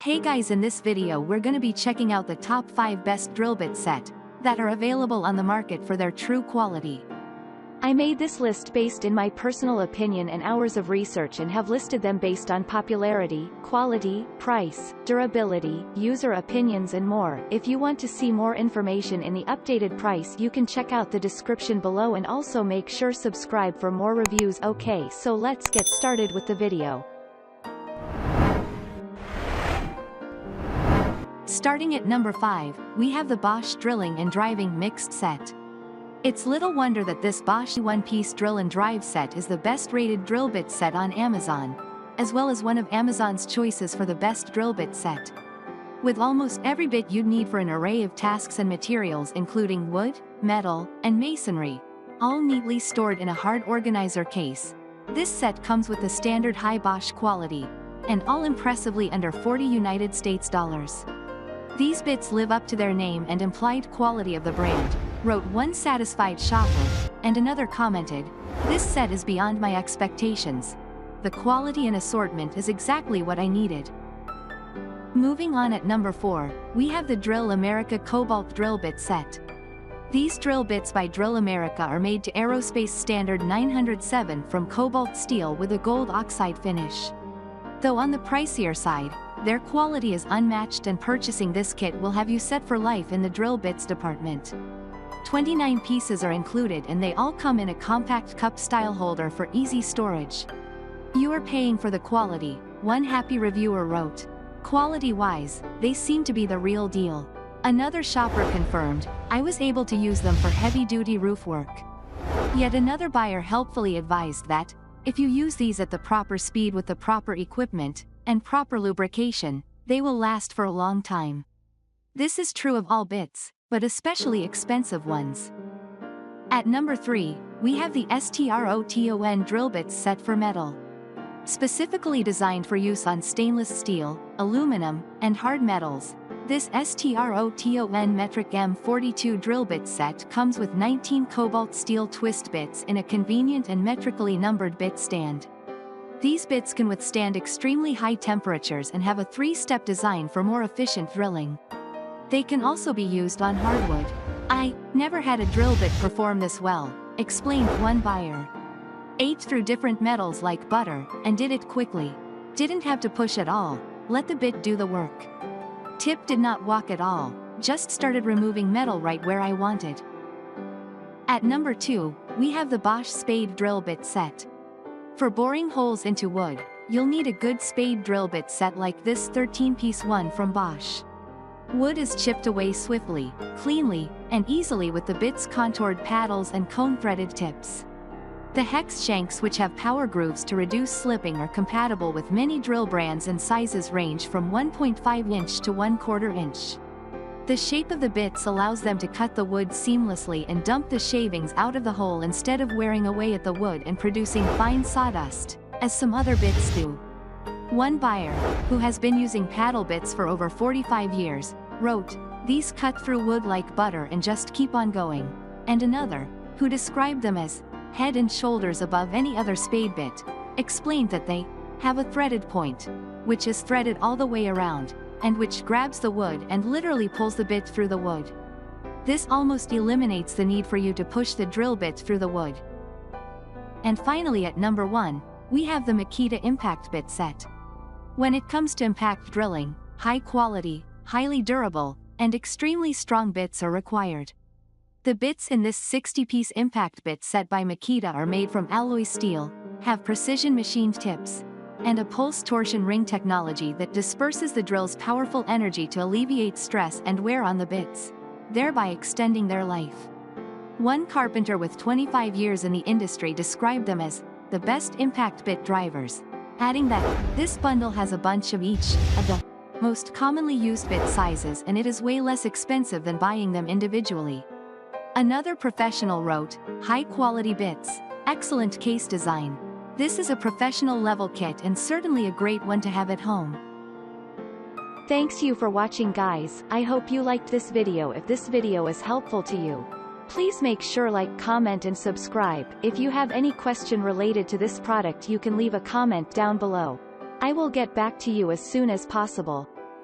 Hey guys, in this video we're gonna be checking out the top 5 best drill bit set that are available on the market for their true quality. I made this list based in my personal opinion and hours of research and have listed them based on popularity, quality, price, durability, user opinions and more. If you want to see more information in the updated price, you can check out the description below and also make sure subscribe for more reviews. Okay, so let's get started with the video. Starting at number 5, we have the Bosch Drilling and Driving Mixed Set. It's little wonder that this Bosch one-piece drill and drive set is the best-rated drill bit set on Amazon, as well as one of Amazon's choices for the best drill bit set. With almost every bit you'd need for an array of tasks and materials including wood, metal, and masonry, all neatly stored in a hard organizer case, this set comes with the standard high Bosch quality, and all impressively under $40 United States dollars. These bits live up to their name and implied quality of the brand, wrote one satisfied shopper, and another commented, "This set is beyond my expectations. The quality and assortment is exactly what I needed." Moving on at number 4, we have the Drill America Cobalt Drill Bit Set. These drill bits by Drill America are made to aerospace standard 907 from cobalt steel with a gold oxide finish. Though on the pricier side, their quality is unmatched and purchasing this kit will have you set for life in the drill bits department. 29 pieces are included and they all come in a compact cup style holder for easy storage. "You are paying for the quality," one happy reviewer wrote. "Quality-wise, they seem to be the real deal." Another shopper confirmed, "I was able to use them for heavy-duty roof work." Yet another buyer helpfully advised that, if you use these at the proper speed with the proper equipment, and proper lubrication, they will last for a long time. This is true of all bits, but especially expensive ones. At number 3, we have the STROTON Drill Bit Set for metal. Specifically designed for use on stainless steel, aluminum, and hard metals, this STROTON Metric M42 drill bit set comes with 19 cobalt steel twist bits in a convenient and metrically numbered bit stand. These bits can withstand extremely high temperatures and have a 3-step design for more efficient drilling. They can also be used on hardwood. "I never had a drill bit perform this well," explained one buyer. "Ate through different metals like butter, and did it quickly. Didn't have to push at all, let the bit do the work. Tip did not walk at all, just started removing metal right where I wanted." At number 2, we have the Bosch Spade Drill Bit Set. For boring holes into wood, you'll need a good spade drill bit set like this 13-piece one from Bosch. Wood is chipped away swiftly, cleanly, and easily with the bit's contoured paddles and cone-threaded tips. The hex shanks, which have power grooves to reduce slipping, are compatible with many drill brands and sizes range from 1.5 inch to 1/4 inch. The shape of the bits allows them to cut the wood seamlessly and dump the shavings out of the hole instead of wearing away at the wood and producing fine sawdust, as some other bits do. One buyer, who has been using paddle bits for over 45 years, wrote, "These cut through wood like butter and just keep on going." And another, who described them as head and shoulders above any other spade bit, explained that they have a threaded point, which is threaded all the way around, and which grabs the wood and literally pulls the bit through the wood. This almost eliminates the need for you to push the drill bit through the wood. And finally at number 1, we have the Makita Impact Bit Set. When it comes to impact drilling, high quality, highly durable, and extremely strong bits are required. The bits in this 60-piece impact bit set by Makita are made from alloy steel, have precision machined tips, and a pulse torsion ring technology that disperses the drill's powerful energy to alleviate stress and wear on the bits, thereby extending their life. One carpenter with 25 years in the industry described them as the best impact bit drivers, adding that this bundle has a bunch of each of the most commonly used bit sizes and it is way less expensive than buying them individually. Another professional wrote, "High-quality bits, excellent case design. This is a professional level kit and certainly a great one to have at home." Thanks you for watching guys. I hope you liked this video. If this video is helpful to you, please make sure like, comment and subscribe. If you have any question related to this product you can leave a comment down below. I will get back to you as soon as possible.